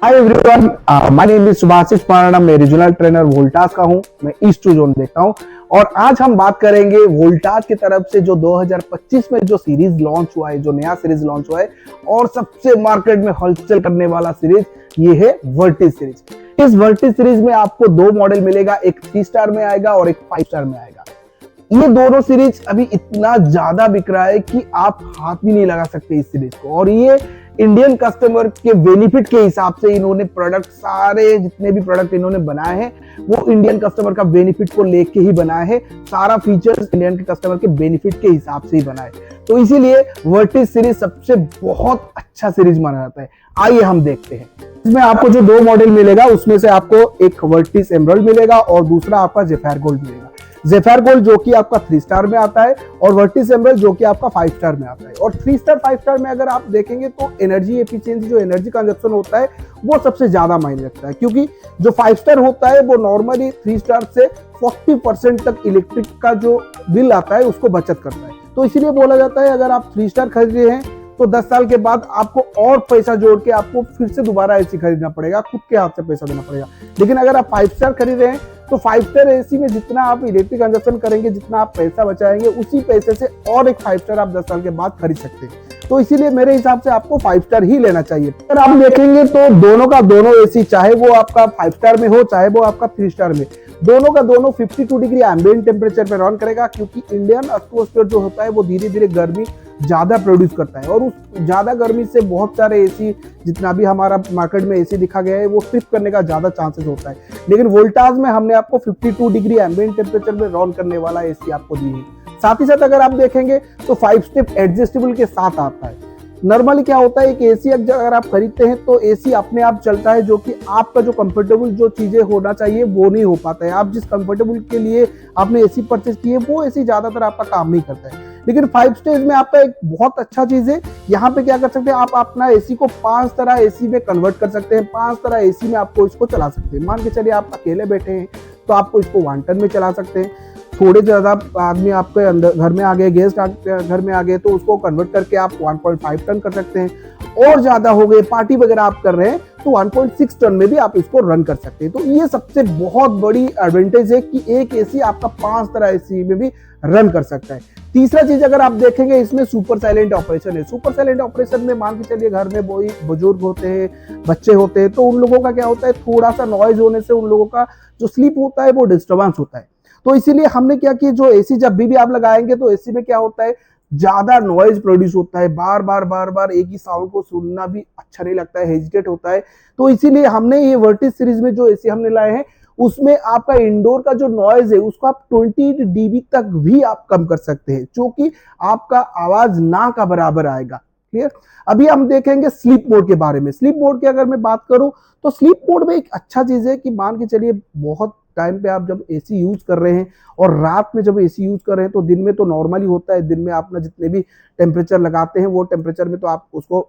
Hi everyone, my name is Subhashish Parana. मैं regional trainer Voltas का हूं। मैं ईस्ट टू जोन देखता हूं और आज हम बात करेंगे वोल्टास की तरफ से जो 2025 में जो सीरीज लॉन्च हुआ है, जो नया सीरीज लॉन्च हुआ है और सबसे मार्केट में हलचल करने वाला सीरीज ये है वर्टिस सीरीज। इस वर्टिस सीरीज में आपको दो मॉडल मिलेगा, एक 3 स्टार में आएगा और एक 5 स्टार में आएगा। ये दोनों सीरीज अभी इतना ज्यादा बिक रहा है कि आप हाथ भी नहीं लगा सकते इस सीरीज को। और ये इंडियन कस्टमर के बेनिफिट के हिसाब से इन्होंने प्रोडक्ट, सारे जितने भी प्रोडक्ट इन्होंने बनाए हैं वो इंडियन कस्टमर का बेनिफिट को लेके ही बनाए हैं। सारा फीचर्स इंडियन के कस्टमर के बेनिफिट के हिसाब से ही बनाए, तो इसीलिए वर्टिस सीरीज सबसे बहुत अच्छा सीरीज माना जाता है। आइए हम देखते हैं। इसमें आपको जो दो मॉडल मिलेगा उसमें से आपको एक वर्टिस एमराल्ड मिलेगा और दूसरा आपका ज़ेफायर गोल्ड मिलेगा। ज़ेफायर गोल्ड जो कि आपका 3 स्टार में आता है और वर्टिस एमराल्ड जो कि आपका 5 स्टार में आता है। और 3 स्टार 5 स्टार में अगर आप देखेंगे तो एनर्जी एफिशिएंसी, जो एनर्जी कंजप्शन होता है वो सबसे ज्यादा मायने रखता है, क्योंकि जो 5 स्टार होता है वो नॉर्मली 3 स्टार से 40% तक इलेक्ट्रिक का जो बिल आता है उसको बचत करता है। तो इसीलिए बोला जाता है अगर आप 3 स्टार खरीद रहे हैं तो 10 साल के बाद आपको और पैसा जोड़ के आपको फिर से दोबारा एसी खरीदना पड़ेगा, खुद के हाथ से पैसा देना पड़ेगा। लेकिन अगर आप 5 स्टार खरीद रहे हैं तो 5 स्टार एसी में जितना आप इलेक्ट्रिक कंजप्शन करेंगे, जितना आप पैसा बचाएंगे, उसी पैसे से और एक 5 स्टार आप 10 साल के बाद खरीद सकते हैं। तो इसीलिए मेरे हिसाब से आपको 5 स्टार ही लेना चाहिए। अगर आप देखेंगे तो दोनों का दोनों एसी, चाहे वो आपका 5 स्टार में हो चाहे वो आपका 3 स्टार में, दोनों का दोनों 52 डिग्री एम्बिएंट टेम्परेचर पे रन करेगा, क्योंकि इंडियन एटमॉस्फेयर जो होता है वो धीरे धीरे गर्मी ज्यादा प्रोड्यूस करता है और उस ज्यादा गर्मी से बहुत सारे एसी, जितना भी हमारा मार्केट में एसी दिखा गया है, वो ट्रिप करने का ज्यादा चांसेस होता है। लेकिन वोल्टास में हमने आपको 52 डिग्री एम्बिएंट टेम्परेचर में रन करने वाला एसी आपको दी है। साथ ही साथ अगर आप देखेंगे तो 5 स्टेप एडजस्टेबल के साथ आता है। नॉर्मली क्या होता है कि एसी अगर आप खरीदते हैं तो एसी अपने आप चलता है, जो कि आपका जो कंफर्टेबल जो चीजें होना चाहिए वो नहीं हो पाता है। आप जिस कंफर्टेबल के लिए आपने एसी परचेज की है वो एसी ज्यादातर आपका काम नहीं करता है। लेकिन 5 स्टेज में आपका एक बहुत अच्छा चीज है, यहाँ पे क्या कर सकते हैं आप अपना एसी को 5 तरह एसी में कन्वर्ट कर सकते हैं। 5 तरह एसी में आपको इसको चला सकते हैं। मान के चलिए आप अकेले बैठे हैं तो आपको इसको 1 टन में चला सकते हैं। थोड़े ज्यादा आदमी आपके अंदर घर में आ गए, गेस्ट घर में आ गए, तो उसको कन्वर्ट करके आप 1.5 टन कर सकते हैं। और ज्यादा हो गए, पार्टी वगैरह आप कर रहे हैं तो 1.6 टन में भी आप इसको रन कर सकते हैं। तो ये सबसे बहुत बड़ी एडवांटेज है कि एक एसी आपका 5 तरह एसी में भी रन कर सकता है। तीसरा चीज अगर आप देखेंगे, इसमें सुपर साइलेंट ऑपरेशन है। सुपर साइलेंट ऑपरेशन में मान के चलिए घर में कोई बुजुर्ग होते हैं, बच्चे होते हैं, तो उन लोगों का क्या होता है, थोड़ा सा नॉइज होने से उन लोगों का जो स्लीप होता है वो डिस्टर्बेंस होता है। तो इसीलिए हमने क्या किया, जो एसी जब भी आप लगाएंगे तो एसी में क्या होता है, ज्यादा नॉइज प्रोड्यूस होता है, बार बार एक ही साउंड को सुनना भी अच्छा नहीं लगता है, हेजिटेट होता है। तो इसीलिए हमने ये वर्टिस सीरीज में जो एसी हमने लाए हैं उसमें आपका इंडोर का जो नॉइज है उसको आप 20 डीबी तक भी आप कम कर सकते हैं, जो कि आपका आवाज ना का बराबर आएगा। क्लियर। अभी हम देखेंगे स्लीप मोड के बारे में। स्लीप मोड की अगर मैं बात करूं तो स्लीप मोड में एक अच्छा चीज है कि मान के चलिए बहुत टाइम पे आप जब एसी यूज कर रहे हैं और रात में जब एसी यूज कर रहे हैं तो दिन में तो नॉर्मली होता है, दिन में आपने जितने भी टेम्परेचर लगाते हैं वो टेम्परेचर में तो आप उसको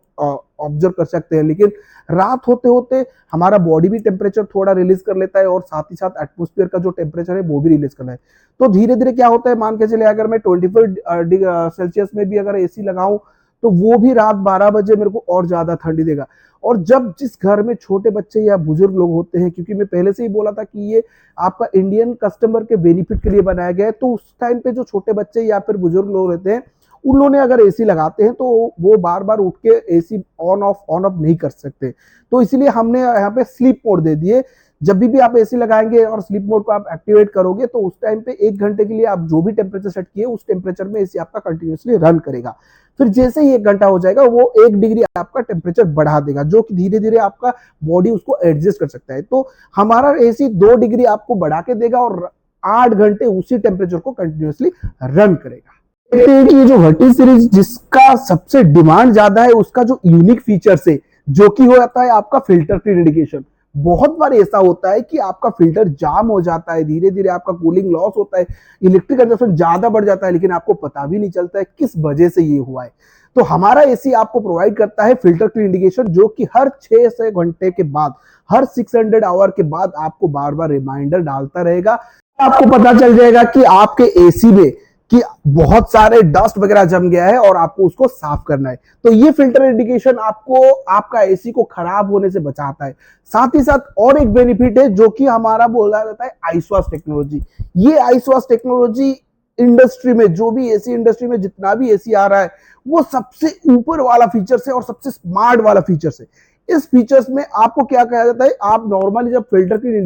ऑब्जर्व कर सकते हैं। लेकिन रात होते होते हमारा बॉडी भी टेम्परेचर थोड़ा रिलीज कर लेता है और साथ ही साथ एटमोस्फेयर का जो टेम्परेचर है वो भी रिलीज करना है। तो धीरे धीरे क्या होता है, मान के चलिए अगर मैं 24 सेल्सियस में भी अगर एसी लगाऊं तो वो भी रात 12 बजे मेरे को और ज्यादा ठंडी देगा। और जब जिस घर में छोटे बच्चे या बुजुर्ग लोग होते हैं, क्योंकि मैं पहले से ही बोला था कि ये आपका इंडियन कस्टमर के बेनिफिट के लिए बनाया गया है, तो उस टाइम पे जो छोटे बच्चे या फिर बुजुर्ग लोग रहते हैं उन लोगों ने अगर एसी लगाते हैं तो वो बार बार उठ के एसी ऑन ऑफ नहीं कर सकते। तो इसीलिए हमने यहाँ पे स्लीप मोड दे दिए। जब भी आप एसी लगाएंगे और स्लीप मोड को आप एक्टिवेट करोगे तो उस टाइम पे 1 घंटे के लिए आप जो भी टेम्परेचर सेट किए उस टेम्परेचर में एसी आपका कंटिन्यूसली रन करेगा। फिर जैसे ही 1 घंटा हो जाएगा वो 1 डिग्री आपका टेम्परेचर बढ़ा देगा, जो कि धीरे धीरे आपका बॉडी उसको एडजस्ट कर सकता है। तो हमारा एसी 2 डिग्री आपको बढ़ा के देगा और 8 घंटे उसी टेम्परेचर को कंटिन्यूसली रन करेगा। कहते हैं कि ये जो वर्टिस सीरीज जिसका सबसे डिमांड ज्यादा है उसका जो यूनिक फीचर्स है, जो कि हो जाता है आपका फिल्टर क्लीन इंडिकेशन। बहुत बार ऐसा होता है कि आपका फिल्टर जाम हो जाता है, धीरे धीरे आपका कूलिंग लॉस होता है, इलेक्ट्रिक कंजप्शन ज्यादा बढ़ जाता है, लेकिन आपको पता भी नहीं चलता है किस वजह से ये हुआ है। तो हमारा एसी आपको प्रोवाइड करता है फिल्टर क्लीन इंडिकेशन, जो कि हर 6 से घंटे के बाद, हर 600 आवर के बाद आपको बार बार रिमाइंडर डालता रहेगा। आपको पता चल जाएगा कि आपके एसी में कि बहुत सारे डस्ट वगैरह जम गया है और आपको उसको साफ करना है। तो ये फिल्टर इंडिकेशन आपको आपका एसी को खराब होने से बचाता है। साथ ही साथ और एक बेनिफिट है जो कि हमारा बोला जाता है आइसवाश टेक्नोलॉजी। ये आइसवाश टेक्नोलॉजी इंडस्ट्री में, जो भी एसी इंडस्ट्री में जितना भी एसी आ रहा है, वो सबसे ऊपर वाला फीचर्स है और सबसे स्मार्ट वाला फीचर्स है। इस फीचर्स में आपको क्या कहा जाता है, आप नॉर्मली जब फिल्टर की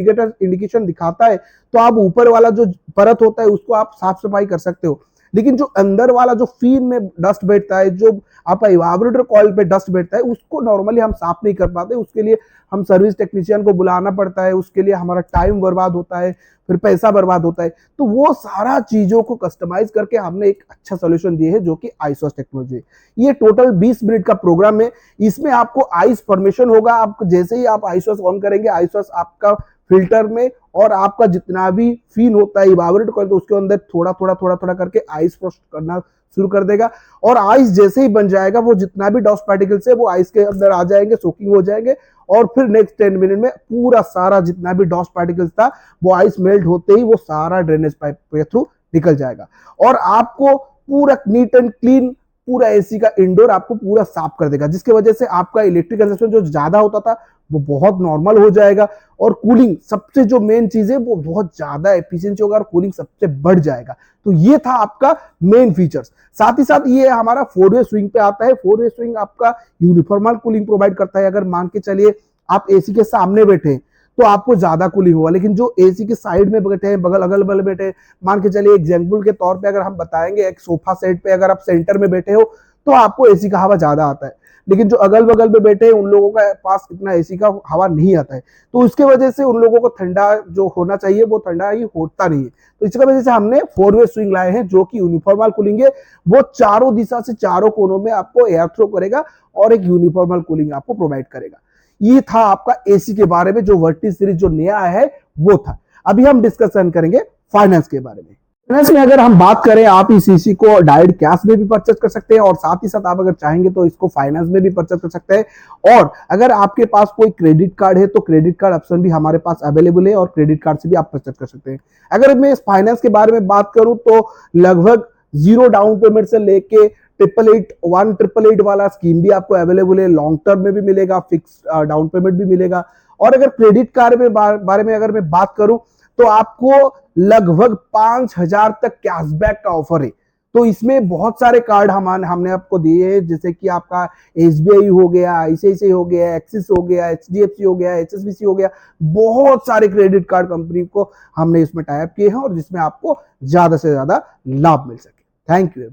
इंडिकेशन दिखाता है तो आप ऊपर वाला जो परत होता है उसको आप साफ सफाई कर सकते हो, लेकिन जो अंदर वाला जो फीन में डस्ट बैठता है, जो आपका इवापोरेटर कॉइल पे डस्ट बैठता है, उसको नॉर्मली हम साफ नहीं कर पाते। उसके लिए हम सर्विस टेक्नीशियन को बुलाना पड़ता है, उसके लिए हमारा टाइम बर्बाद होता है, फिर पैसा बर्बाद होता है। तो वो सारा चीजों को कस्टमाइज करके हमने एक अच्छा सोल्यूशन दिए है जो कि आइसवाश टेक्नोलॉजी है। ये टोटल 20 मिनट का प्रोग्राम है। इसमें आपको आइस फॉर्मेशन होगा। आप जैसे ही आप आइसवाश ऑन करेंगे, आइसवाश आपका फिल्टर में और आपका जितना भी फीन होता है इवापोरेट कॉइल, तो उसके अंदर थोड़ा थोड़ा थोड़ा थोड़ा करके आइस फ्रोस्ट करना शुरू कर देगा। और आइस जैसे ही बन जाएगा, वो जितना भी डस्ट पार्टिकल्स है वो आइस के अंदर आ जाएंगे, सोकिंग हो जाएंगे, और फिर नेक्स्ट 10 मिनट में पूरा सारा जितना भी डस्ट पार्टिकल्स था वो आइस मेल्ट होते ही वो सारा ड्रेनेज पाइप के थ्रू निकल जाएगा। और आपको पूरा नीट एंड क्लीन पूरा एसी का इंडोर आपको पूरा साफ कर देगा, जिसकी वजह से आपका इलेक्ट्रिक कंजप्शन जो ज्यादा होता था वो बहुत नॉर्मल हो जाएगा। और कूलिंग सबसे जो मेन चीज है वो बहुत ज्यादा एफिशिएंसी होगा और कूलिंग सबसे बढ़ जाएगा। तो ये था आपका मेन फीचर्स। साथ ही साथ ये हमारा 4-वे स्विंग पे आता है। 4-वे स्विंग आपका यूनिफॉर्मल कूलिंग प्रोवाइड करता है। अगर मान के चलिए आप एसी के सामने बैठे हैं तो आपको ज्यादा कूलिंग होगा, लेकिन जो एसी के साइड में बैठे हैं, बगल अगल बगल बैठे हैं, मान के चलिए एग्जाम्पल के तौर पे अगर हम बताएंगे, एक सोफा सेट पे अगर आप सेंटर में बैठे हो तो आपको एसी का हवा ज्यादा आता है, लेकिन जो अगल बगल में बैठे हैं उन लोगों का पास इतना एसी का हवा नहीं आता है। तो उसके वजह से उन लोगों को ठंडा जो होना चाहिए वो ठंडा ही होता नहीं है। तो इसकी वजह से हमने 4-वे स्विंग लाए हैं जो कि यूनिफॉर्मल कूलिंग है। वो चारों दिशा से चारों कोनों में आपको एयर थ्रो करेगा और एक यूनिफॉर्मल कूलिंग आपको प्रोवाइड करेगा। ये था आपका एसी के बारे में, जो वर्टिस सीरीज जो नया है वो था। अभी हम डिस्कशन करेंगे फाइनेंस के बारे में। फाइनेंस में अगर हम बात करें, आप इस एसी को डायरेक्ट कैश में भी परचेज कर सकते हैं और साथ ही साथ आप अगर चाहेंगे तो इसको फाइनेंस में भी परचेज कर सकते हैं। और अगर आपके पास कोई क्रेडिट कार्ड है तो क्रेडिट कार्ड ऑप्शन भी हमारे पास अवेलेबल है और क्रेडिट कार्ड से भी आप परचेज कर सकते हैं। अगर मैं इस फाइनेंस के बारे में बात करूं तो लगभग 0 डाउन पेमेंट से लेके 888 वाला स्कीम भी आपको अवेलेबल है। लॉन्ग टर्म में भी मिलेगा, फिक्स डाउन पेमेंट भी मिलेगा। और अगर क्रेडिट कार्ड में बारे में अगर मैं बात करूं तो आपको लगभग 5,000 तक कैशबैक का ऑफर है। तो इसमें बहुत सारे कार्ड हमने आपको दिए हैं, जैसे कि आपका एसबीआई हो गया, आईसीआईसीआई हो गया, एक्सिस हो गया, एचडीएफसी हो गया, एचएसबीसी हो गया। बहुत सारे क्रेडिट कार्ड कंपनी को हमने इसमें टाई अप किए हैं और जिसमें आपको ज्यादा से ज्यादा लाभ मिल सके। Thank you.